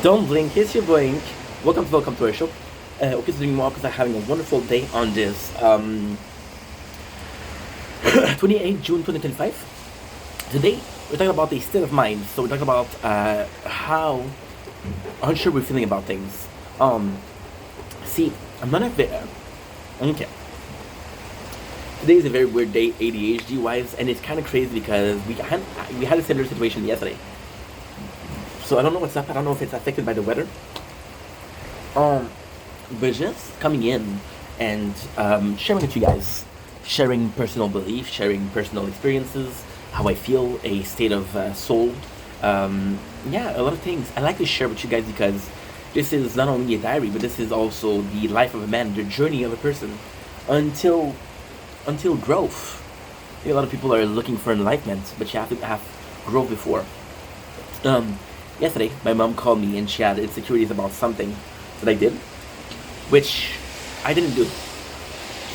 Don't blink, it's your blink. Welcome to our show. Hope you're doing well because I'm having a wonderful day on this 28th June 2025. Today we're talking about the state of mind. So we're talking about how unsure we're feeling about things. See, I'm not a okay. Today is a very weird day, ADHD wise, and it's kind of crazy because we had a similar situation yesterday. So I don't know what's up. I don't know if it's affected by the weather. But just coming in and sharing with you guys, sharing personal belief, sharing personal experiences, how I feel, a state of soul. Yeah, a lot of things. I like to share with you guys because this is not only a diary, but this is also the life of a man, the journey of a person until growth. I think a lot of people are looking for enlightenment, but you have to have growth before. Yesterday, my mom called me and she had insecurities about something that I did, which I didn't do.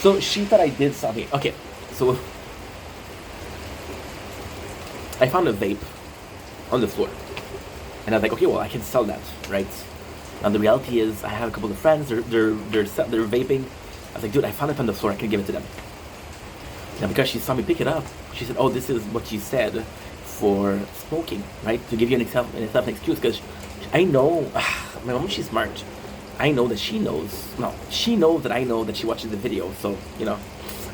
So she thought I did something. Okay, so I found a vape on the floor, and I was like, okay, well, I can sell that, right? And the reality is, I have a couple of friends. They're vaping. I was like, dude, I found it on the floor. I can give it to them. Now, because she saw me pick it up, she said, oh, this is what you said for smoking, right? To give you an excuse, because I know, my mom, she's smart. I know that she knows. No, she knows that I know that she watches the video. So,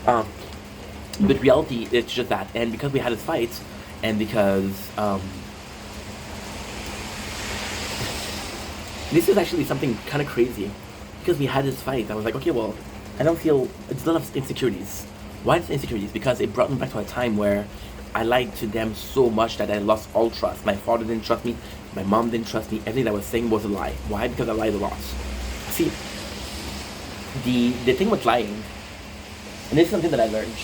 but reality, it's just that. And because we had this fight, and because this is actually something kind of crazy. Because we had this fight, I was like, okay, well, I don't feel, it's a lot of insecurities. Why is insecurities? Because it brought me back to a time where I lied to them so much that I lost all trust. My father didn't trust me. My mom didn't trust me. Everything I was saying was a lie. Why? Because I lied a lot. See, the thing with lying, and this is something that I learned,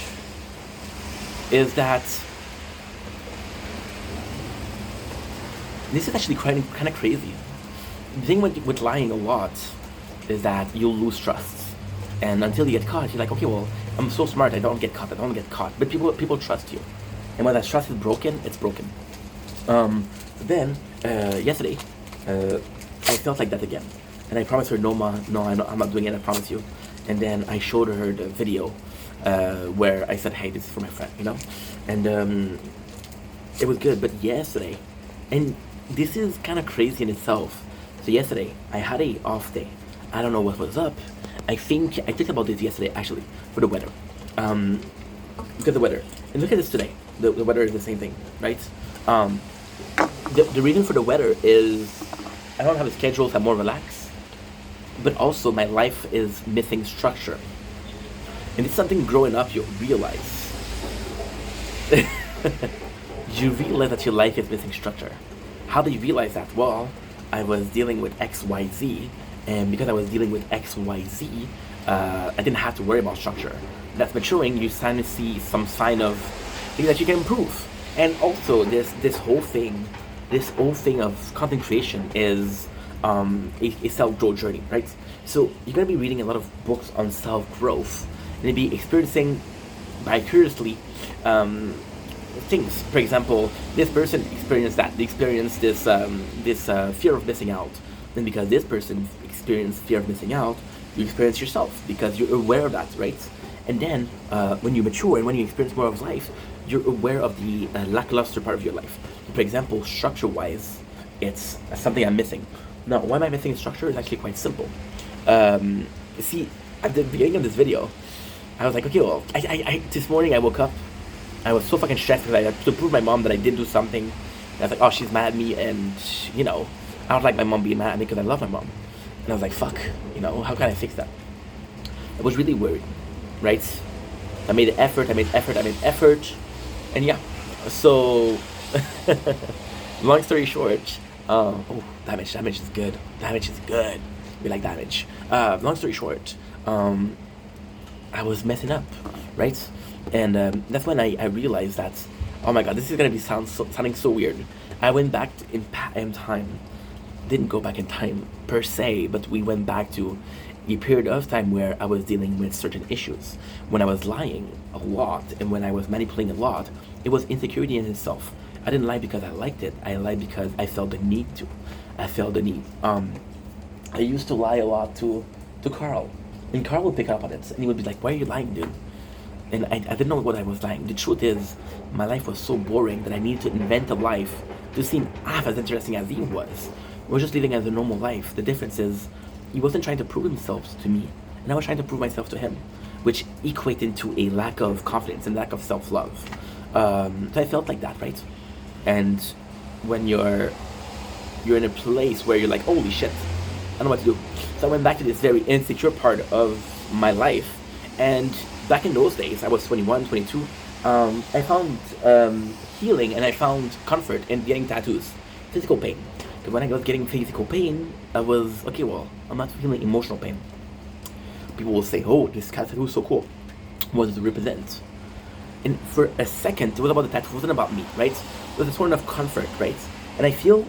is that this is actually kind of crazy. The thing with lying a lot is that you'll lose trust. And until you get caught, you're like, okay, well, I'm so smart, I don't get caught. But people trust you. And when that trust is broken, it's broken. Then, yesterday, I felt like that again. And I promised her, no, Ma, no, I'm not doing it, I promise you. And then I showed her the video where I said, hey, this is for my friend, And it was good. But yesterday, and this is kind of crazy in itself. So yesterday, I had a off day. I don't know what was up. I think I talked about this yesterday, actually, for the weather. Look at the weather. And look at this today. The weather is the same thing, right? The reason for the weather is I don't have a schedule, so I'm more relaxed. But also, my life is missing structure. And it's something growing up you realize. You realize that your life is missing structure. How do you realize that? Well, I was dealing with XYZ. And because I was dealing with XYZ, I didn't have to worry about structure. That's maturing, you start to see some sign of things that you can improve. And also, this whole thing of content creation is a self-growth journey, right? So you're gonna be reading a lot of books on self-growth, and you'll be experiencing vicariously things. For example, this person experienced that. They experienced this fear of missing out. Then because this person experienced fear of missing out, you experience yourself because you're aware of that, right? And then when you mature and when you experience more of life, you're aware of the lackluster part of your life. For example, structure-wise, it's something I'm missing. Now, why am I missing structure? It's actually quite simple. See, at the beginning of this video, I was like, okay, well, I this morning I woke up, I was so fucking stressed because I had to prove my mom that I did do something. And I was like, oh, she's mad at me, and I don't like my mom being mad at me because I love my mom. And I was like, fuck, how can I fix that? I was really worried, right? I made an effort, and yeah. So, long story short, damage is good. Damage is good. We like damage. Long story short, I was messing up, right? And that's when I realized that, oh my god, this is gonna be sounding so weird. I went back in time. Didn't go back in time per se, but we went back to a period of time where I was dealing with certain issues. When I was lying a lot and when I was manipulating a lot, it was insecurity in itself. I didn't lie because I liked it. I lied because I felt the need to. I felt the need. I used to lie a lot to Carl, and Carl would pick up on it, and he would be like, "Why are you lying, dude?" And I didn't know what I was lying. The truth is, my life was so boring that I needed to invent a life to seem half as interesting as he was. We were just living as a normal life. The difference is, he wasn't trying to prove himself to me, and I was trying to prove myself to him, which equated to a lack of confidence and lack of self-love. So I felt like that, right? And when you're in a place where you're like, holy shit, I don't know what to do. So I went back to this very insecure part of my life, and back in those days, I was 21, 22, I found healing and I found comfort in getting tattoos, physical pain. Because when I was getting physical pain, I was, okay, well, I'm not feeling emotional pain. People will say, oh, this tattoo is so cool. What does it represent? And for a second, it was about the tattoo, it wasn't about me, right? It was a sort of comfort, right? And I feel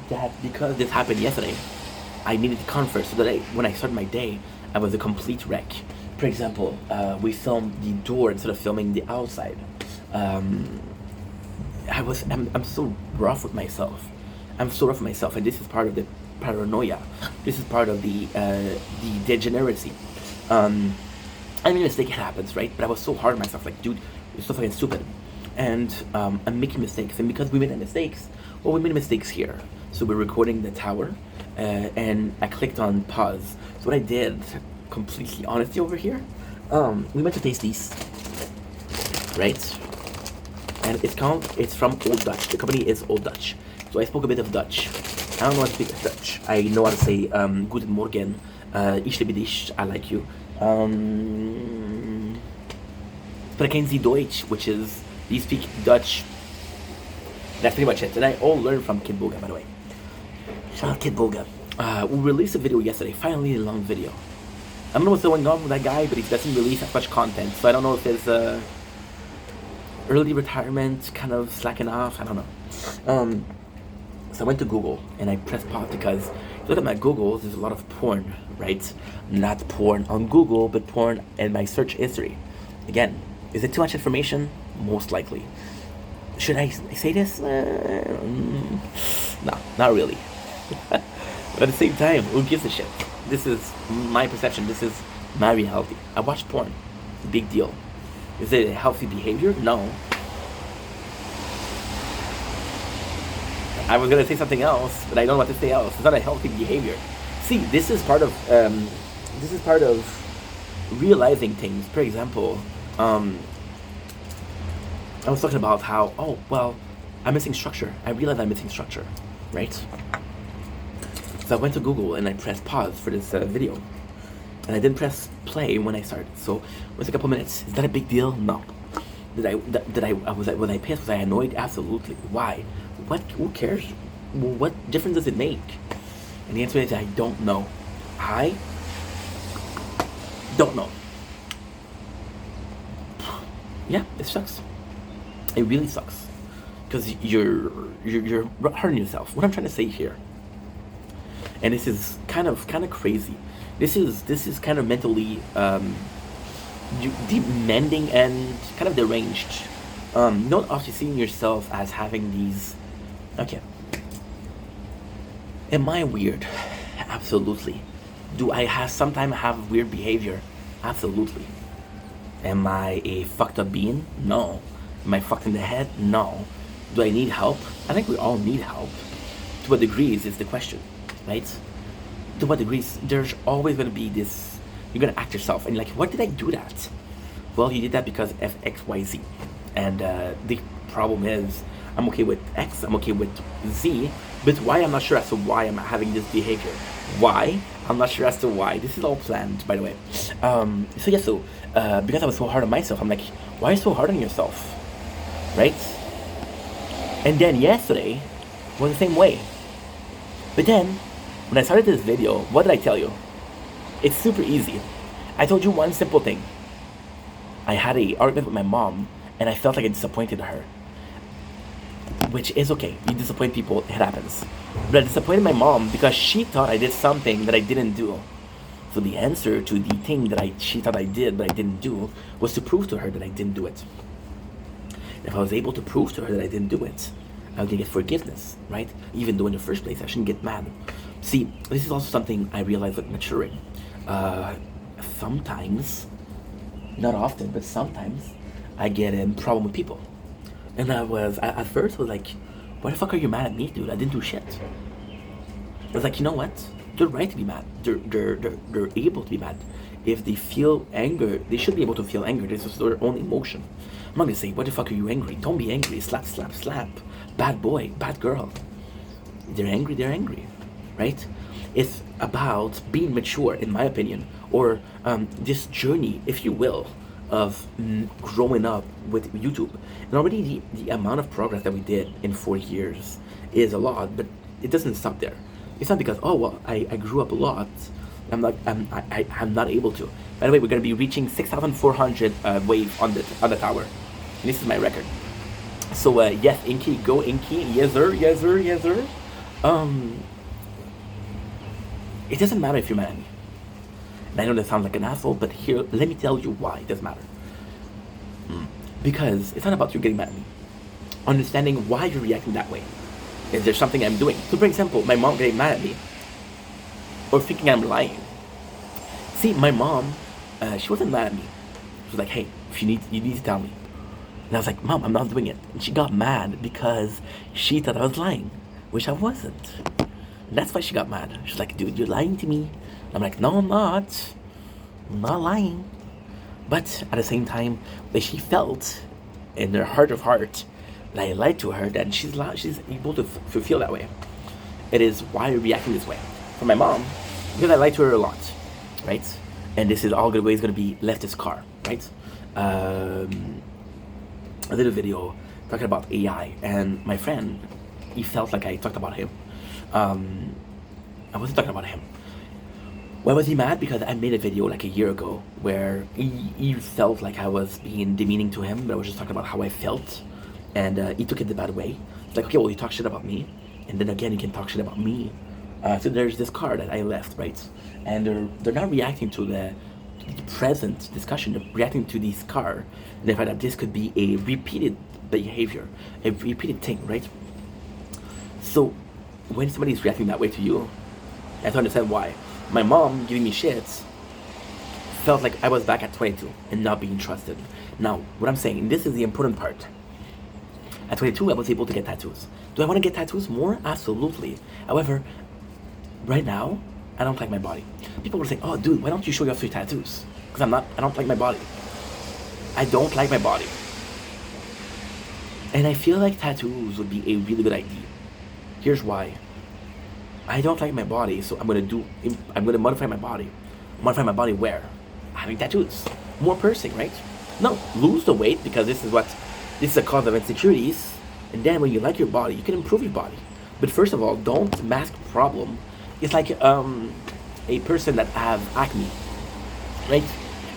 that because this happened yesterday, I needed comfort so that when I started my day, I was a complete wreck. For example, we filmed the door instead of filming the outside. I'm so rough with myself. I'm so rough with myself, and this is part of the paranoia. This is part of the degeneracy. I mean, a mistake happens, right? But I was so hard on myself, like, dude, you're so fucking stupid. And I'm making mistakes, and because we made mistakes, well, we made mistakes here. So we're recording the tower, and I clicked on pause. So what I did, completely honesty over here, we went to taste these, right? And it's from Old Dutch. The company is Old Dutch. So I spoke a bit of Dutch. I don't know how to speak Dutch. I know how to say Guten Morgen, Ich liebe dich, I like you. Sprechen Sie Deutsch, which is, do you speak Dutch? That's pretty much it. And I all learned from Kid Boga, by the way. Shout out Kid Boga. We released a video yesterday, finally a long video. I don't know what's going on with that guy, but he doesn't release as much content. So I don't know if there's early retirement, kind of slacking off, I don't know. So I went to Google and I pressed pause because if you look at my Google, there's a lot of porn, right? Not porn on Google, but porn in my search history. Again, is it too much information? Most likely. Should I say this? No, not really. But at the same time, who gives a shit? This is my perception. This is my reality. I watch porn. Big deal. Is it a healthy behavior? No. I was gonna say something else, but I don't know what to say else. It's not a healthy behavior. See, this is part of realizing things. For example, I was talking about how, oh, well, I'm missing structure. I realized I'm missing structure, right? So I went to Google and I pressed pause for this video. And I didn't press play when I started. So it was a couple minutes. Is that a big deal? No. Was I pissed? Was I annoyed? Absolutely. Why? What? Who cares? What difference does it make? And the answer is I don't know. I don't know. Yeah, it sucks. It really sucks. Because you're hurting yourself. What I'm trying to say here, and this is kind of crazy. This is kind of mentally demanding and kind of deranged. Not often seeing yourself as having these. Okay. Am I weird? Absolutely. Do I sometimes have weird behavior? Absolutely. Am I a fucked up being? No. Am I fucked in the head? No. Do I need help? I think we all need help. To what degrees is the question, right? To what degrees? There's always going to be this, you're going to act yourself and you're like, what did I do that? Well, you did that because of X, Y, Z. And the problem is, I'm okay with X, I'm okay with Z, but why, I'm not sure as to why I'm having this behavior. Why? I'm not sure as to why. This is all planned, by the way. Because I was so hard on myself, I'm like, why are you so hard on yourself? Right? And then yesterday was the same way. But then, when I started this video, what did I tell you? It's super easy. I told you one simple thing. I had an argument with my mom, and I felt like I disappointed her. Which is okay. You disappoint people, it happens. But I disappointed my mom because she thought I did something that I didn't do. So the answer to the thing that she thought I did but I didn't do was to prove to her that I didn't do it. If I was able to prove to her that I didn't do it, I didn't get forgiveness, right? Even though in the first place I shouldn't get mad. See, this is also something I realized with maturing. Sometimes, not often, but sometimes, I get in problem with people. And at first I was like, why the fuck are you mad at me, dude? I didn't do shit. I was like, you know what? They're right to be mad. They're able to be mad. If they feel anger, they should be able to feel anger. This is their own emotion. I'm not gonna say, what the fuck are you angry? Don't be angry. Slap, slap, slap. Bad boy, bad girl. They're angry, right? It's about being mature, in my opinion, or this journey, if you will, of growing up with YouTube. And already the amount of progress that we did in 4 years is a lot, but it doesn't stop there. It's not because, oh well, I grew up a lot. I'm not able to. By the way, we're gonna be reaching 6,400 wave on the tower. And this is my record. So yes, Inky, go Inky, yes sir, yes sir, yes sir. It doesn't matter if you're mad at me. And I know that sounds like an asshole, but here, let me tell you why it doesn't matter. Because it's not about you getting mad at me. Understanding why you're reacting that way. Is there something I'm doing? So for example, my mom getting mad at me. Or thinking I'm lying. See, my mom, she wasn't mad at me. She was like, hey, you need to tell me. And I was like, Mom, I'm not doing it. And she got mad because she thought I was lying, which I wasn't. And that's why she got mad. She's like, dude, you're lying to me. I'm like, no, I'm not. I'm not lying. But at the same time, that she felt in her heart of heart that I lied to her, that she's able to feel that way. It is why you're reacting this way. For my mom, because I lied to her a lot, right? And this is always going to be leftist car, right? I did a video talking about AI, and my friend, he felt like I talked about him. I wasn't talking about him. Why was he mad? Because I made a video like a year ago where he felt like I was being demeaning to him, but I was just talking about how I felt, and he took it the bad way. It's like, okay, well, you talk shit about me, and then again, you can talk shit about me. So there's this car that I left, right? And they're not reacting to the present discussion, they're reacting to this car, and they find that this could be a repeated behavior, a repeated thing, right? So when somebody's reacting that way to you, I have to understand why. My mom giving me shits felt like I was back at 22 and not being trusted. Now, what I'm saying, this is the important part. At 22, I was able to get tattoos. Do I want to get tattoos more? Absolutely. However, right now, I don't like my body. People were saying, oh dude, why don't you show off your tattoos? Because I don't like my body. I don't like my body. And I feel like tattoos would be a really good idea. Here's why. I don't like my body, so I'm gonna modify my body. Modify my body where? Having tattoos. More piercing, right? No, lose the weight, because this is a cause of insecurities. And then when you like your body, you can improve your body. But first of all, don't mask the problem. It's like a person that have acne, right?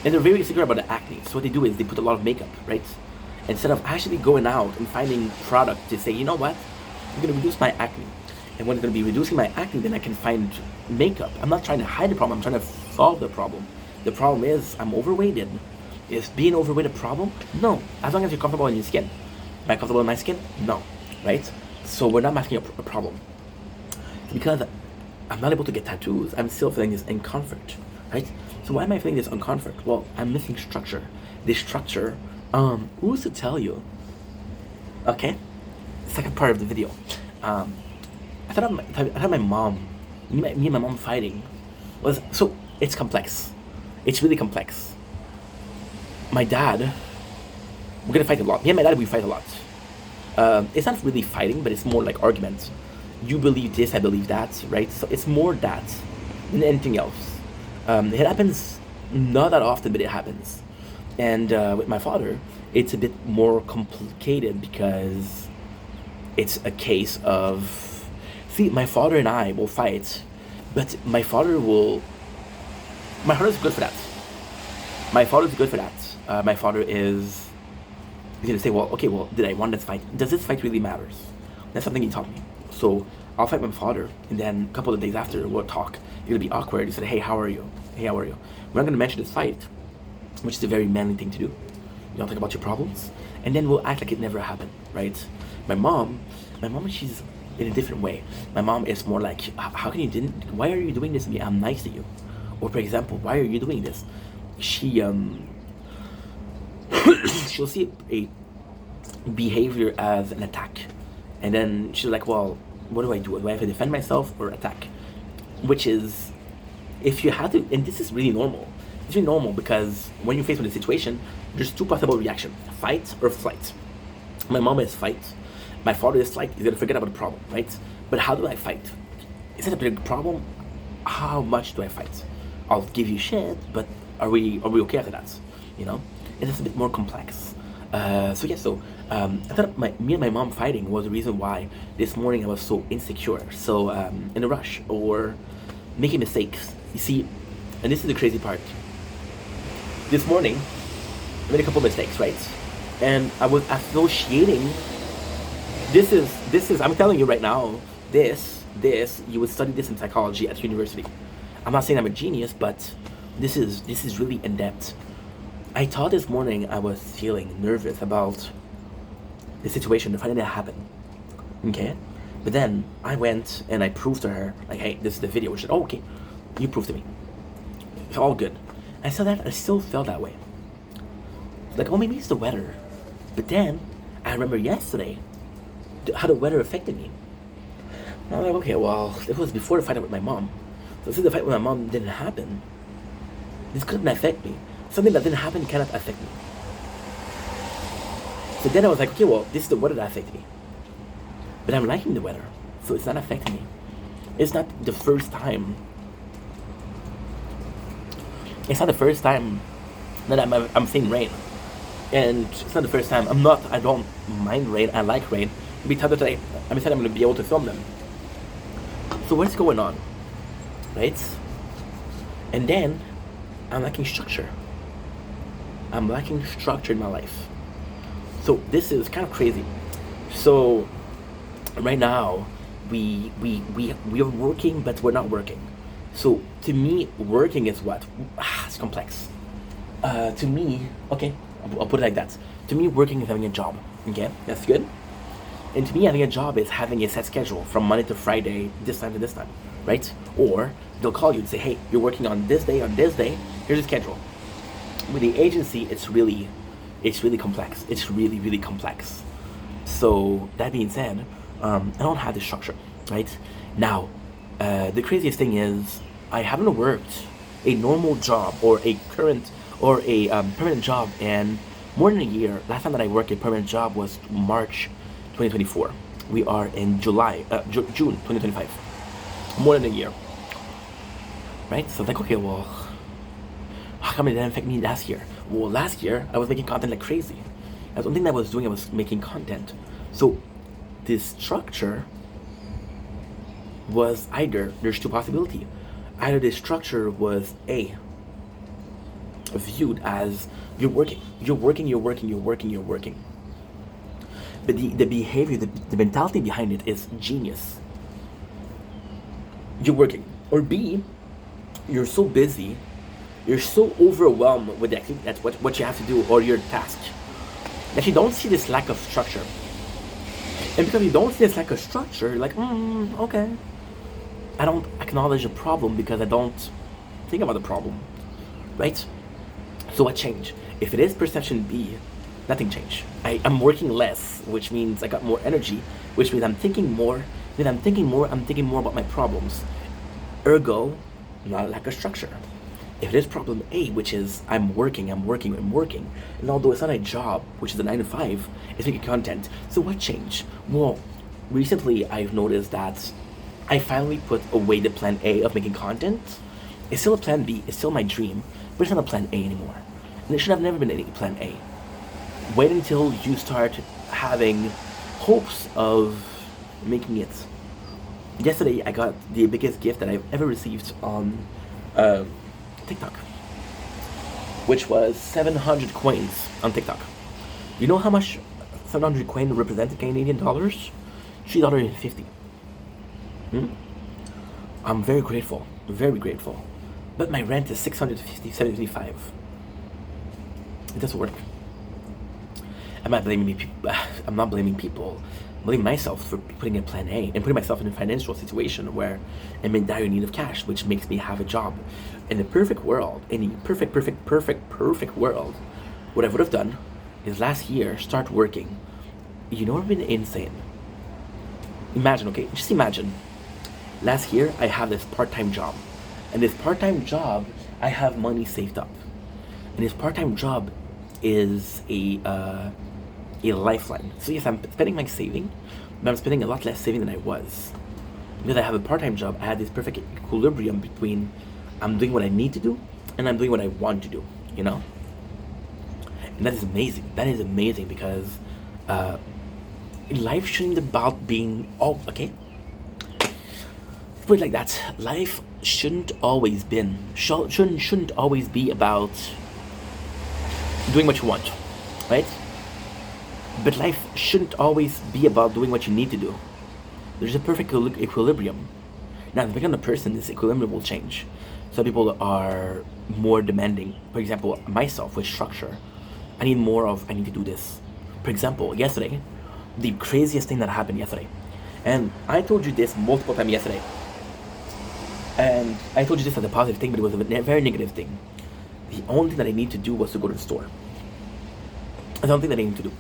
And they're very insecure about the acne. So what they do is they put a lot of makeup, right? Instead of actually going out and finding product to say, you know what, I'm gonna reduce my acne. And when it's gonna be reducing my acne, then I can find makeup. I'm not trying to hide the problem, I'm trying to solve the problem. The problem is I'm overweighted. Is being overweight a problem? No, as long as you're comfortable in your skin. Am I comfortable in my skin? No, right? So we're not masking a problem. Because I'm not able to get tattoos, I'm still feeling this uncomfort, right? So why am I feeling this uncomfort? Well, I'm missing structure. This structure, who's to tell you? Okay, second part of the video. I thought my mom, me and my mom fighting was, so it's complex. It's really complex. My dad, we're gonna fight a lot. Me and my dad, we fight a lot. It's not really fighting, but it's more like arguments. You believe this, I believe that, right? So it's more that than anything else. It happens not that often, but it happens. And with my father, it's a bit more complicated because it's a case of, see, my father and I will fight, but my father is good for that. My father is good for that. My father is gonna say, well, okay, well, did I want this fight? Does this fight really matters? That's something he taught me. So I'll fight my father, and then a couple of days after, we'll talk. It'll be awkward. He said, hey, how are you? Hey, how are you? We're not gonna mention this fight, which is a very manly thing to do. You don't talk about your problems, and then we'll act like it never happened, right? My mom, My mom, she's in a different way. My mom is more like, how can you didn't? Why are you doing this to me? I'm nice to you. Or for example, why are you doing this? She she'll see a behavior as an attack, and then she's like, well, what do I do? Do I have to defend myself or attack? Which is, if you have to, and this is really normal. It's really normal because when you're faced with a situation, there's two possible reactions: fight or flight. My mom is fight. My father is flight. He's gonna forget about the problem, right? But how do I fight? Is it a big problem? How much do I fight? I'll give you shit, but are we okay after that? You know, it is a bit more complex. I thought me and my mom fighting was the reason why this morning I was so insecure, so in a rush, or making mistakes. You see, and this is the crazy part. This morning, I made a couple mistakes, right? And I was associating. This is. I'm telling you right now. This. You would study this in psychology at university. I'm not saying I'm a genius, but this is really in depth. I thought this morning I was feeling nervous about the situation, the finding that happened. Okay? But then I went and I proved to her, like, hey, this is the video. She said, oh, okay, you proved to me. It's all good. I saw that, I still felt that way. Like, oh, maybe it's the weather. But then I remember yesterday how the weather affected me. And I'm like, okay, well, it was before the fight with my mom. So since the fight with my mom didn't happen, this couldn't affect me. Something that didn't happen cannot affect me. So then I was like, okay, well, this is the weather that affected me. But I'm liking the weather, so it's not affecting me. It's not the first time. It's not the first time that I'm seeing rain. And it's not the first time. I don't mind rain, I like rain. Maybe today, I'm excited I'm going to be able to film them. So what's going on? Right? And then, I'm lacking structure. I'm lacking structure in my life. So this is kind of crazy. So right now, we are working, but we're not working. So to me, working is what? It's complex. To me, okay, I'll put it like that. To me, working is having a job. Okay, that's good. And to me, having a job is having a set schedule from Monday to Friday, this time to this time, right? Or they'll call you and say, hey, you're working on this day, here's the schedule. With the agency, it's really complex. It's really, really complex. So that being said, I don't have the structure, right? Now, the craziest thing is I haven't worked a normal job or a current or a permanent job in more than a year. Last time that I worked a permanent job was March 2024. We are in June 2025. More than a year, right? So like, okay, well, how come it didn't affect me last year? Well, last year I was making content like crazy. The only thing that I was doing, I was making content. So this structure was there's two possibilities. Either this structure was viewed as you're working. But the behavior, the mentality behind it is genius. You're working. Or B, you're so busy, you're so overwhelmed with the activity, that's what you have to do, or your task, that you don't see this lack of structure. And because you don't see this lack of structure, you're like, okay. I don't acknowledge the problem because I don't think about the problem, right? So what changed? If it is perception B, nothing changed. I'm working less, which means I got more energy, which means I'm thinking more. Then I'm thinking more about my problems. Ergo, not a lack of structure. If it is problem A, which is I'm working, and although it's not a job, which is a 9 to 5, it's making content. So what changed? Well, recently I've noticed that I finally put away the plan A of making content. It's still a plan B, it's still my dream, but it's not a plan A anymore. And it should have never been any plan A. Wait until you start having hopes of making it. Yesterday, I got the biggest gift that I've ever received on TikTok, which was 700 coins on TikTok. You know how much 700 coins represented Canadian dollars? $3.50. I'm very grateful, But my rent is $650, $755. It doesn't work. I'm not blaming people. blaming myself for putting a plan A and putting myself in a financial situation where I'm in dire need of cash, which makes me have a job. In the perfect world, in the perfect world, what I would have done is last year start working. You know what would have been insane? Imagine, okay, just imagine. Last year I have this part-time job, and this part-time job I have money saved up, and this part-time job is a lifeline. So yes, I'm spending my saving, but I'm spending a lot less saving than I was. Because I have a part-time job, I had this perfect equilibrium between I'm doing what I need to do and I'm doing what I want to do, you know? And that is amazing. That is amazing because life shouldn't be about being, oh, okay. Put it like that. Life shouldn't always be about doing what you want, right? But life shouldn't always be about doing what you need to do. There's a perfect equilibrium. Now, depending on the person, this equilibrium will change. Some people are more demanding. For example, myself with structure. I need to do this. For example, yesterday, the craziest thing that happened yesterday. And I told you this multiple times yesterday. And I told you this as a positive thing, but it was a very negative thing. The only thing that I need to do was to go to the store. That's the only thing that I need to do.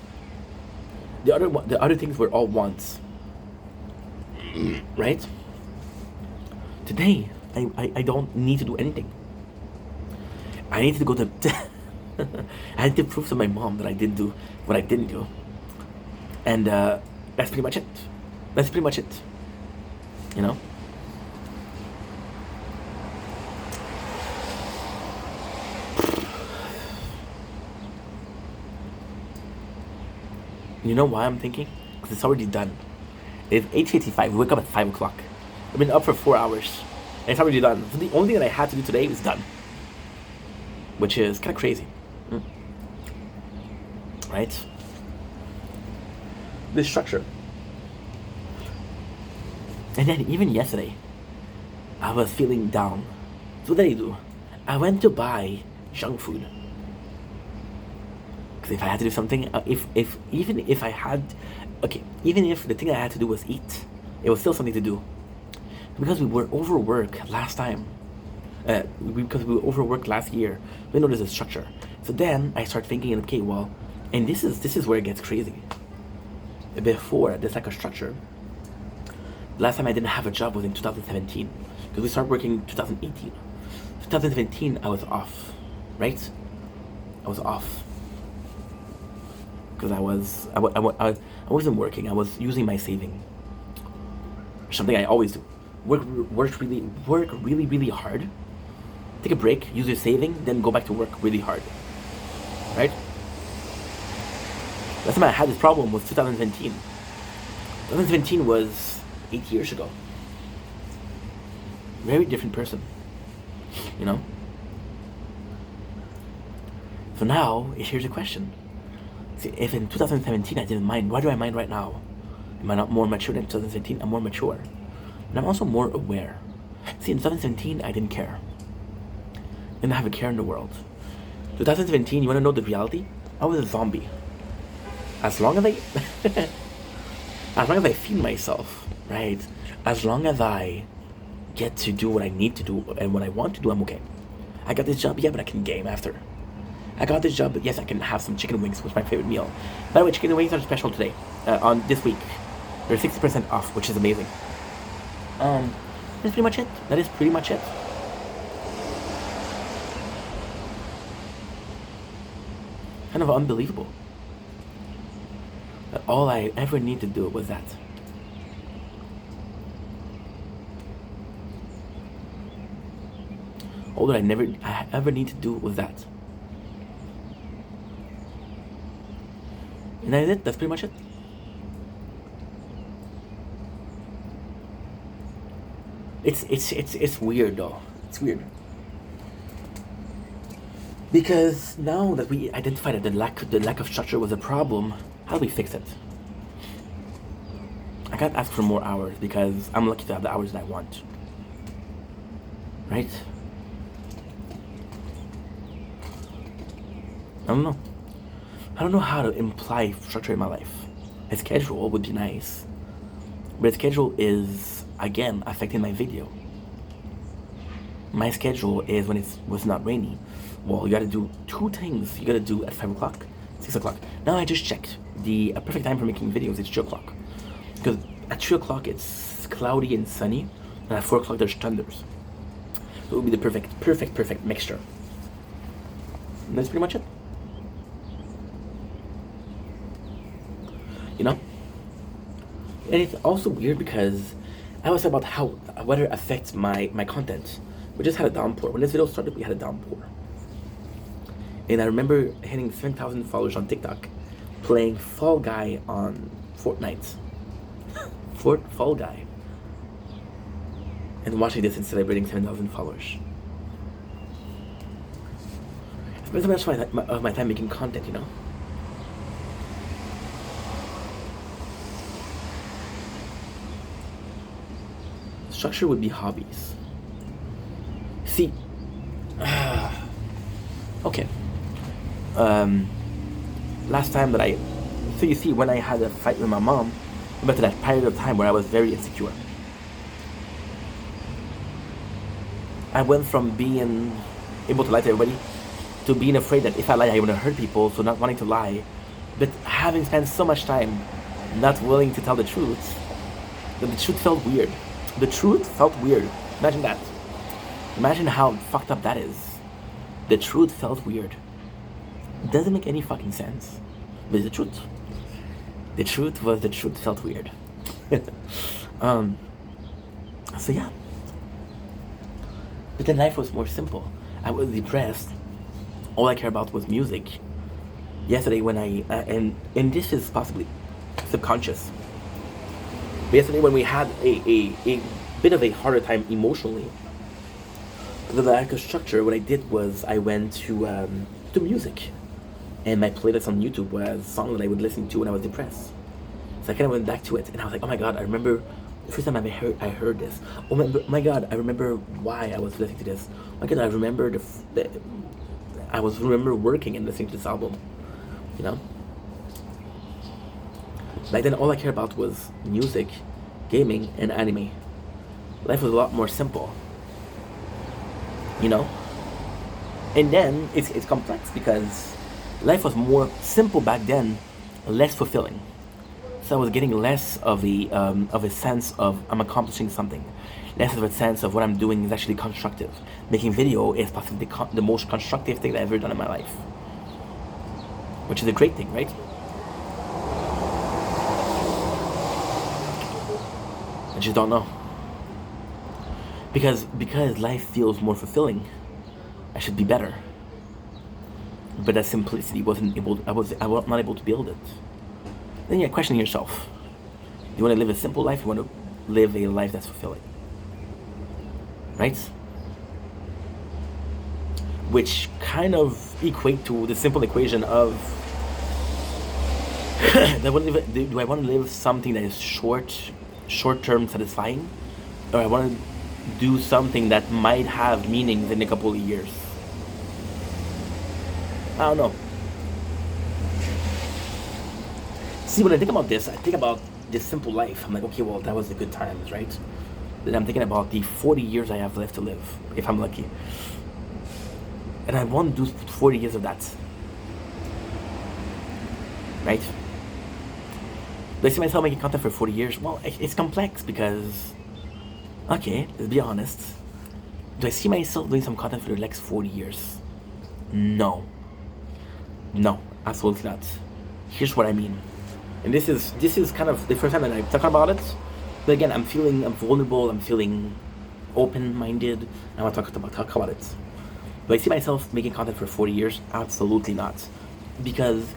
The other things were all wants. Right? Today, I don't need to do anything. I need to go to... I had to prove to my mom that I didn't do what I didn't do. And that's pretty much it. That's pretty much it. You know? You know why I'm thinking? Because it's already done. It's 8:55. We wake up at 5 o'clock. I've been up for 4 hours. And it's already done. So the only thing that I had to do today is done. Which is kind of crazy. Right? This structure. And then even yesterday, I was feeling down. So what did I do? I went to buy junk food. Because if I had to do something, even if the thing I had to do was eat, it was still something to do. Because we were overworked last time. Because we were overworked last year, we know there's a structure. So then I start thinking, okay, well, and this is where it gets crazy. Before there's like a structure. Last time I didn't have a job was in 2017, because we started working in 2018. 2017 I was off, right? I was off because I wasn't working. I was using my saving. Something I always do. Work really hard. Take a break, use your saving, then go back to work really hard. Right? Last time I had this problem was 2017. 2017 was 8 years ago. Very different person. You know? So now, here's a question. See, if in 2017 I didn't mind, why do I mind right now? Am I not more mature than 2017? I'm more mature. And I'm also more aware. See, in 2017, I didn't care. Didn't have a care in the world. 2017, you want to know the reality? I was a zombie. As long as I feed myself, right? As long as I get to do what I need to do and what I want to do, I'm okay. I got this job, yeah, but I can game after. I got this job, but yes, I can have some chicken wings, which is my favorite meal. By the way, chicken wings are special today. On this week, they're 60% off, which is amazing. That's pretty much it. That is pretty much it. Kind of unbelievable. That all I ever need to do was that. All that I ever need to do was that. And that is it. That's pretty much it. It's weird though. It's weird. Because now that we identified that the lack of structure was a problem, how do we fix it? I can't ask for more hours because I'm lucky to have the hours that I want. Right? I don't know. I don't know how to imply structure in my life. A schedule would be nice, but a schedule is, again, affecting my video. My schedule is when it was not rainy. Well, you gotta do two things. You gotta do at 5 o'clock, 6 o'clock. Now I just checked. The perfect time for making videos is 2 o'clock. Because at 3 o'clock it's cloudy and sunny, and at 4 o'clock there's thunders. So it would be the perfect mixture. And that's pretty much it. You know? And it's also weird because I was about how weather affects my content. We just had a downpour. When this video started, we had a downpour. And I remember hitting 7,000 followers on TikTok, playing Fall Guy on Fortnite. Fall Guy. And watching this and celebrating 7,000 followers. I spent so much of my time making content, you know? Structure would be hobbies. See, okay. Last time that so you see, when I had a fight with my mom, I went to that period of time where I was very insecure. I went from being able to lie to everybody to being afraid that if I lie, I'm gonna hurt people, so not wanting to lie. But having spent so much time not willing to tell the truth, that the truth felt weird. The truth felt weird. Imagine that. Imagine how fucked up that is. The truth felt weird. It doesn't make any fucking sense. But it's the truth. The truth was the truth felt weird. So yeah. But then life was more simple. I was depressed. All I care about was music. Yesterday when and this is possibly subconscious. But yesterday when we had a bit of a harder time emotionally, because of the lack of structure, what I did was I went to music. And my playlist on YouTube was songs that I would listen to when I was depressed. So I kind of went back to it, and I was like, oh my god, I remember the first time I heard this. Oh my god, I remember why I was listening to this. Oh my god, I remember remember working and listening to this album. You know? Back then, all I cared about was music, gaming, and anime. Life was a lot more simple. You know? And then, it's complex because life was more simple back then, less fulfilling. So I was getting less of a sense of I'm accomplishing something, less of a sense of what I'm doing is actually constructive. Making video is possibly the most constructive thing that I've ever done in my life, which is a great thing, right? I just don't know, because life feels more fulfilling. I should be better. But that simplicity I was not able to build it. Then you're questioning yourself. Do you want to live a simple life? You want to live a life that's fulfilling, right? Which kind of equate to the simple equation of do I want to live something that is short-term satisfying, or I want to do something that might have meaning in a couple of years? I don't know. See, when I think about this, I think about this simple life. I'm like, okay, well, that was the good times, right? Then I'm thinking about the 40 years I have left to live, if I'm lucky. And I want to do 40 years of that. Right? Do I see myself making content for 40 years? Well, it's complex because, okay, let's be honest. Do I see myself doing some content for the next 40 years? No, absolutely not. Here's what I mean. And this is kind of the first time that I talk about it. But again, I'm vulnerable, I'm feeling open-minded, I want to talk about it. Do I see myself making content for 40 years? Absolutely not. Because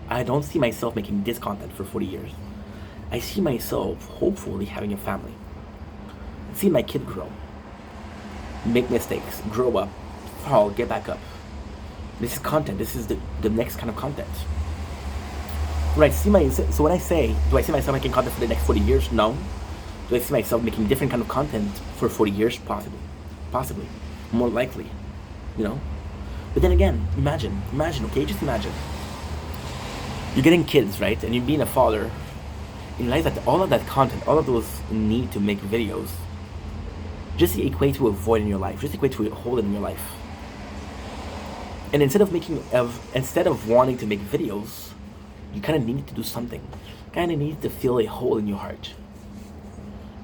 I don't see myself making this content for 40 years. I see myself, hopefully, having a family. See my kid grow. Make mistakes, grow up, fall, get back up. This is content. This is the next kind of content. Right, so when I say, do I see myself making content for the next 40 years? No. Do I see myself making different kind of content for 40 years? Possibly. More likely, you know? But then again, imagine, okay, just imagine. You're getting kids, right? And you're being a father, you realize that all of that content, all of those need to make videos, just equate to a void in your life, just equate to a hole in your life. And instead of wanting to make videos, you kind of need to do something. Kind of need to fill a hole in your heart.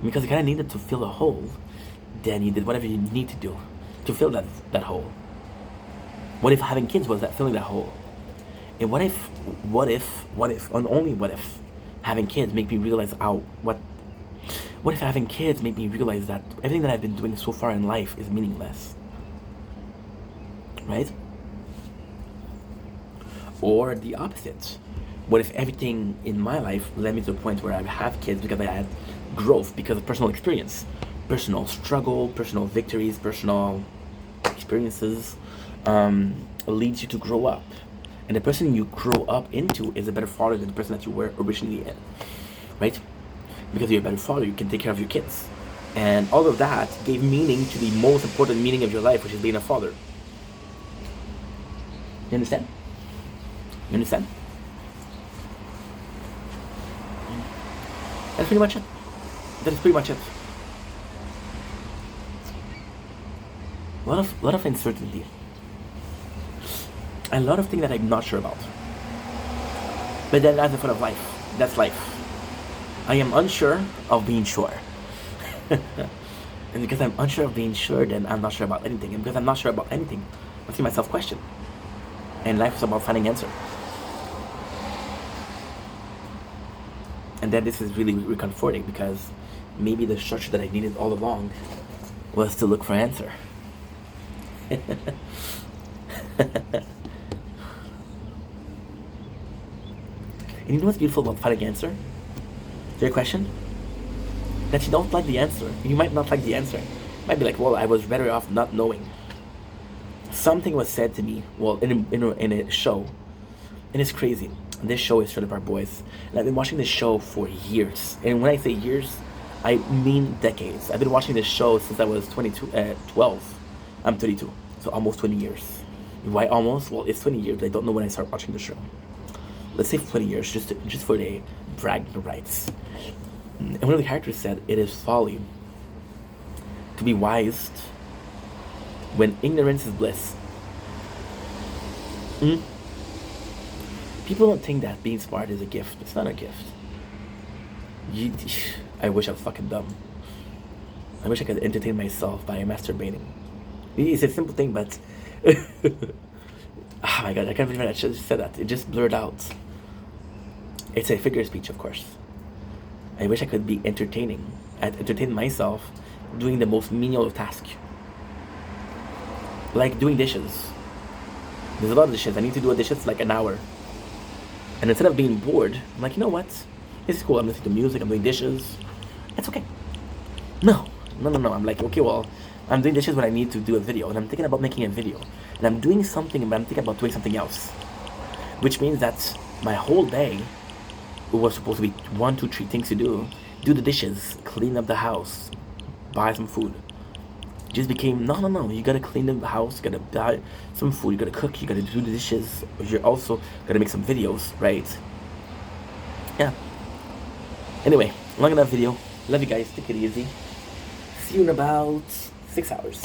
Because you kind of needed to fill a hole, then you did whatever you need to do to fill that hole. What if having kids was that filling that hole? And what if, and only what if, having kids make me realize what if having kids make me realize that everything that I've been doing so far in life is meaningless? Right? Or the opposite. What if everything in my life led me to a point where I have kids because I had growth, because of personal experience, personal struggle, personal victories, personal experiences, leads you to grow up. And the person you grow up into is a better father than the person that you were originally in, right? Because you're a better father, you can take care of your kids. And all of that gave meaning to the most important meaning of your life, which is being a father. You understand? You understand? That's pretty much it. That is pretty much it. A lot of uncertainty. A lot of things that I'm not sure about. But then that's the fun of life. That's life. I am unsure of being sure. And because I'm unsure of being sure, then I'm not sure about anything. And because I'm not sure about anything, I see myself question. And life is about finding answer. And then this is really reconforting, because maybe the structure that I needed all along was to look for answer. And you know what's beautiful about finding answer? Your question? That you don't like the answer. You might not like the answer. You might be like, well, I was better off not knowing. Something was said to me, well, in a show, and it's crazy. This show is Trailer Park Boys, and I've been watching this show for years. And when I say years, I mean decades. I've been watching this show since I was 12. I'm 32, so almost 20 years. Why almost? Well, it's 20 years. I don't know when I started watching the show. Let's say 20 years, just for the bragging rights. And one of the characters said, "It is folly to be wise when ignorance is bliss." People don't think that being smart is a gift. It's not a gift. I wish I was fucking dumb. I wish I could entertain myself by masturbating. It's a simple thing, but oh my god, I can't believe I just said that. It just blurred out. It's a figure of speech, of course. I wish I could be entertaining. I'd entertain myself doing the most menial of tasks. Like doing dishes. There's a lot of dishes. I need to do a dishes for like an hour. And instead of being bored, I'm like, you know what? This is cool. I'm listening to music. I'm doing dishes. It's okay. No. I'm like, okay, well, I'm doing dishes when I need to do a video. And I'm thinking about making a video. And I'm doing something, but I'm thinking about doing something else. Which means that my whole day was supposed to be 1, 2, 3 things to do. Do the dishes, clean up the house, buy some food. Just became, no, you gotta clean the house, you gotta buy some food, you gotta cook, you gotta do the dishes, you're also gotta make some videos, right? Yeah. Anyway, long enough video. Love you guys, take it easy. See you in about 6 hours.